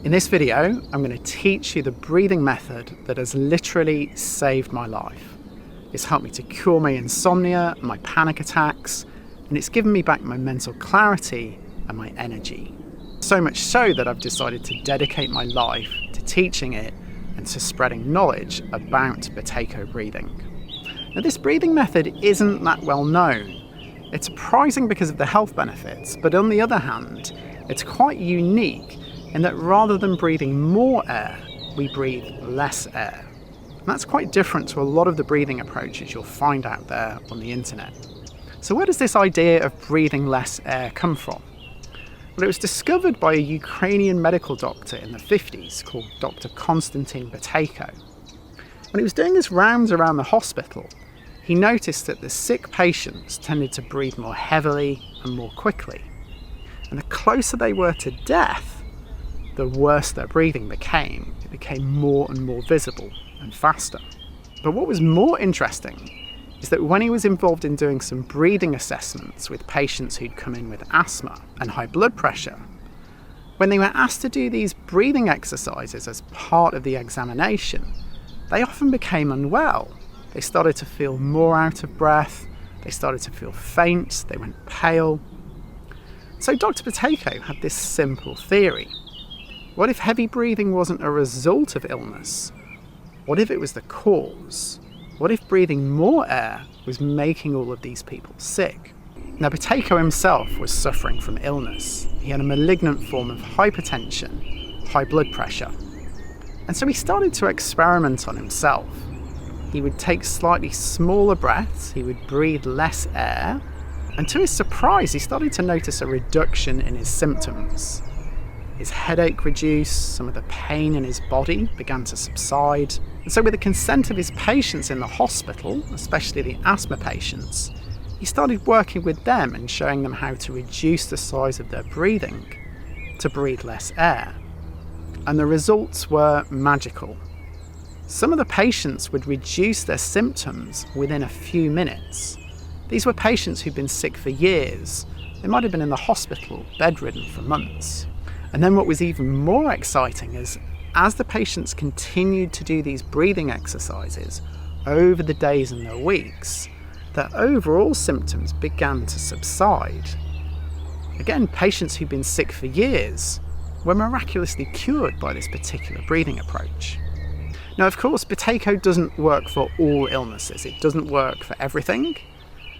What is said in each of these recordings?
In this video, I'm going to teach you the breathing method that has literally saved my life. It's helped me to cure my insomnia, my panic attacks, and it's given me back my mental clarity and my energy. So much so that I've decided to dedicate my life to teaching it and to spreading knowledge about Buteyko breathing. Now, this breathing method isn't that well known. It's surprising because of the health benefits, but on the other hand, it's quite unique in that rather than breathing more air, we breathe less air. And that's quite different to a lot of the breathing approaches you'll find out there on the internet. So where does this idea of breathing less air come from? Well, it was discovered by a Ukrainian medical doctor in the 50s called Dr. Konstantin Buteyko. When he was doing his rounds around the hospital, he noticed that the sick patients tended to breathe more heavily and more quickly. And the closer they were to death, the worse their breathing became. It became more and more visible and faster. But what was more interesting is that when he was involved in doing some breathing assessments with patients who'd come in with asthma and high blood pressure, when they were asked to do these breathing exercises as part of the examination, they often became unwell. They started to feel more out of breath, they started to feel faint, they went pale. So Dr. Buteyko had this simple theory. What if heavy breathing wasn't a result of illness? What if it was the cause? What if breathing more air was making all of these people sick? Now, Buteyko himself was suffering from illness. He had a malignant form of hypertension, high blood pressure. And so he started to experiment on himself. He would take slightly smaller breaths, he would breathe less air, and to his surprise, he started to notice a reduction in his symptoms. His headache reduced, some of the pain in his body began to subside. And so with the consent of his patients in the hospital, especially the asthma patients, he started working with them and showing them how to reduce the size of their breathing to breathe less air. And the results were magical. Some of the patients would reduce their symptoms within a few minutes. These were patients who'd been sick for years. They might have been in the hospital, bedridden for months. And then what was even more exciting is, as the patients continued to do these breathing exercises over the days and the weeks, their overall symptoms began to subside. Again, patients who'd been sick for years were miraculously cured by this particular breathing approach. Now, of course, Buteyko doesn't work for all illnesses. It doesn't work for everything.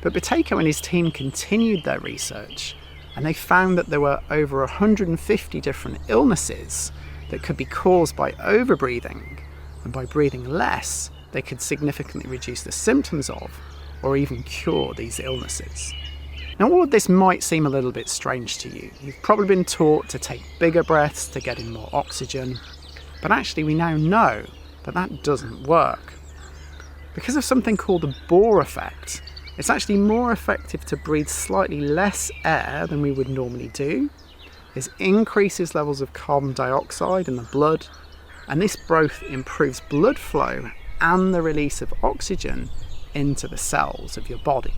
But Buteyko and his team continued their research, and they found that there were over 150 different illnesses that could be caused by overbreathing, and by breathing less, they could significantly reduce the symptoms of, or even cure these illnesses. Now, all of this might seem a little bit strange to you. You've probably been taught to take bigger breaths to get in more oxygen, but actually we now know that that doesn't work. Because of something called the Bohr effect, it's actually more effective to breathe slightly less air than we would normally do. This increases levels of carbon dioxide in the blood, and this both improves blood flow and the release of oxygen into the cells of your body.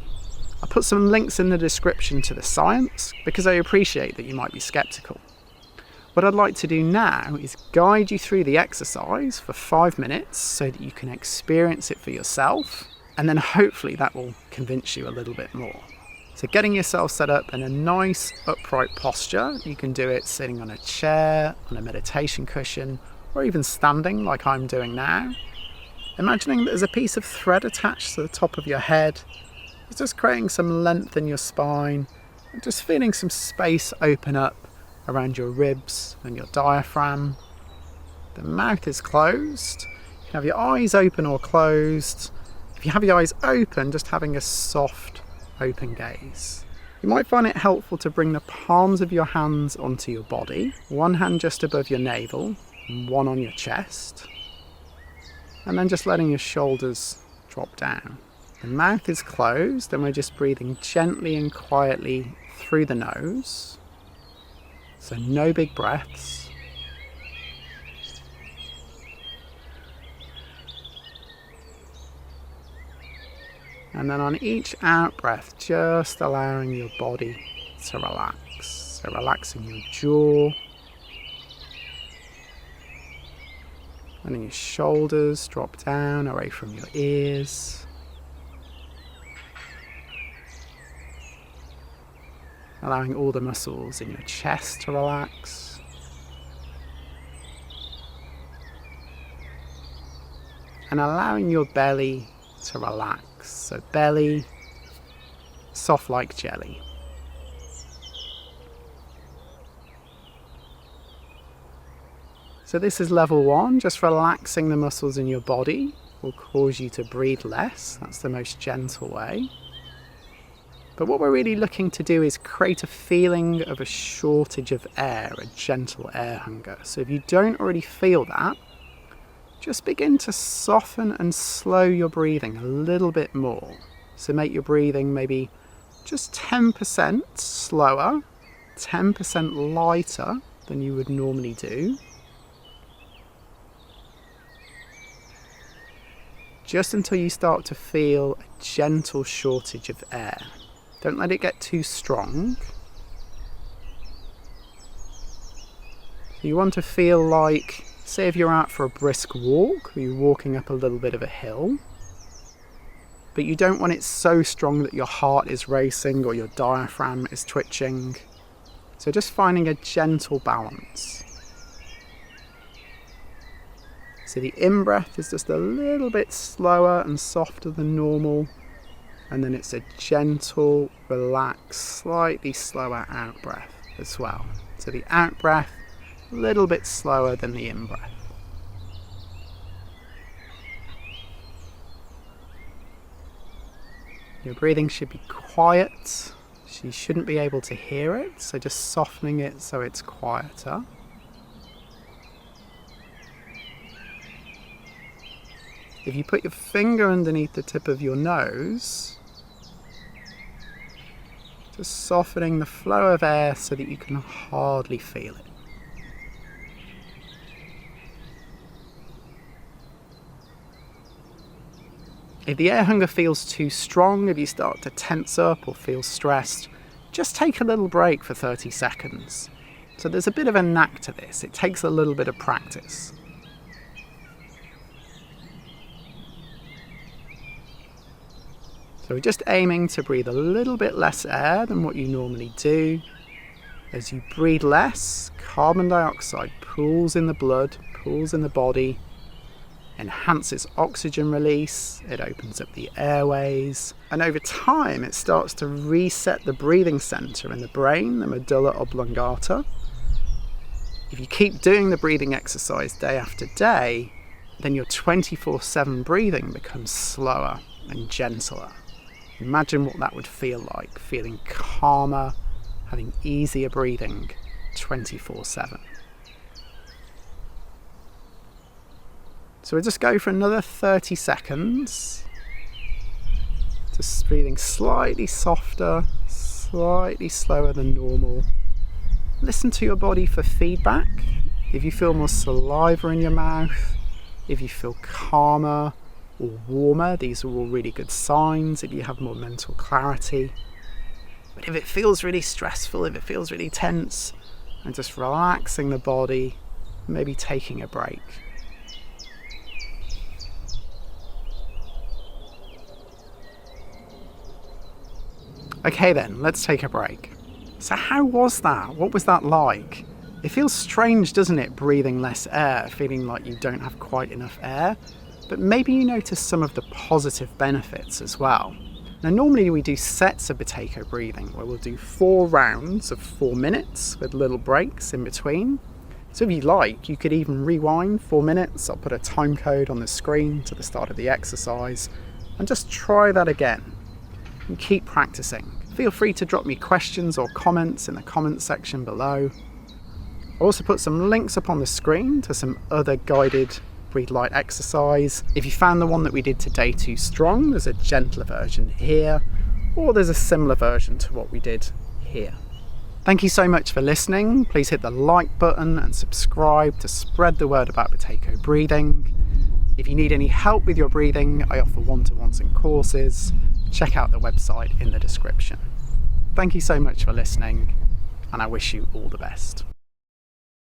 I'll put some links in the description to the science because I appreciate that you might be skeptical. What I'd like to do now is guide you through the exercise for 5 minutes so that you can experience it for yourself, and then hopefully that will convince you a little bit more. So getting yourself set up in a nice upright posture, you can do it sitting on a chair, on a meditation cushion, or even standing like I'm doing now. Imagining that there's a piece of thread attached to the top of your head. It's just creating some length in your spine, and just feeling some space open up around your ribs and your diaphragm. The mouth is closed. You can have your eyes open or closed. If you have your eyes open, just having a soft, open gaze. You might find it helpful to bring the palms of your hands onto your body, one hand just above your navel and one on your chest, and then just letting your shoulders drop down. The mouth is closed and we're just breathing gently and quietly through the nose, so no big breaths. And then on each out breath, just allowing your body to relax. So relaxing your jaw, And then your shoulders drop down away from your ears. Allowing all the muscles in your chest to relax. And allowing your belly to relax. So belly, soft like jelly. So this is level 1, just relaxing the muscles in your body will cause you to breathe less. That's the most gentle way. But what we're really looking to do is create a feeling of a shortage of air, a gentle air hunger. So if you don't already feel that, just begin to soften and slow your breathing a little bit more. So make your breathing maybe just 10% slower, 10% lighter than you would normally do. Just until you start to feel a gentle shortage of air. Don't let it get too strong. You want to feel like, say if you're out for a brisk walk, or you're walking up a little bit of a hill, but you don't want it so strong that your heart is racing or your diaphragm is twitching. So just finding a gentle balance. So the in-breath is just a little bit slower and softer than normal. And then it's a gentle, relaxed, slightly slower out-breath as well. So the out-breath, a little bit slower than the in-breath. Your breathing should be quiet. So you shouldn't be able to hear it. So just softening it so it's quieter. If you put your finger underneath the tip of your nose, just softening the flow of air so that you can hardly feel it. If the air hunger feels too strong, if you start to tense up or feel stressed, just take a little break for 30 seconds. So there's a bit of a knack to this. It takes a little bit of practice. So we're just aiming to breathe a little bit less air than what you normally do. As you breathe less, carbon dioxide pools in the blood, pools in the body, enhances oxygen release, it opens up the airways, and over time it starts to reset the breathing center in the brain, the medulla oblongata. If you keep doing the breathing exercise day after day, then your 24/7 breathing becomes slower and gentler. Imagine what that would feel like, feeling calmer, having easier breathing 24/7. So we'll just go for another 30 seconds. Just breathing slightly softer, slightly slower than normal. Listen to your body for feedback. If you feel more saliva in your mouth, if you feel calmer or warmer, these are all really good signs if you have more mental clarity. But if it feels really stressful, if it feels really tense, and just relaxing the body, maybe taking a break. Okay then, let's take a break. So how was that? What was that like? It feels strange, doesn't it, breathing less air, feeling like you don't have quite enough air? But maybe you notice some of the positive benefits as well. Now normally we do sets of Buteyko breathing where we'll do 4 rounds of 4 minutes with little breaks in between. So if you like, you could even rewind 4 minutes. I'll put a time code on the screen to the start of the exercise and just try that again and keep practicing. Feel free to drop me questions or comments in the comments section below. I'll also put some links up on the screen to some other guided breathe light exercise. If you found the one that we did today too strong, there's a gentler version here, or there's a similar version to what we did here. Thank you so much for listening. Please hit the like button and subscribe to spread the word about Buteyko breathing. If you need any help with your breathing, I offer one-to-ones and courses. Check out the website in the description. Thank you so much for listening, and I wish you all the best.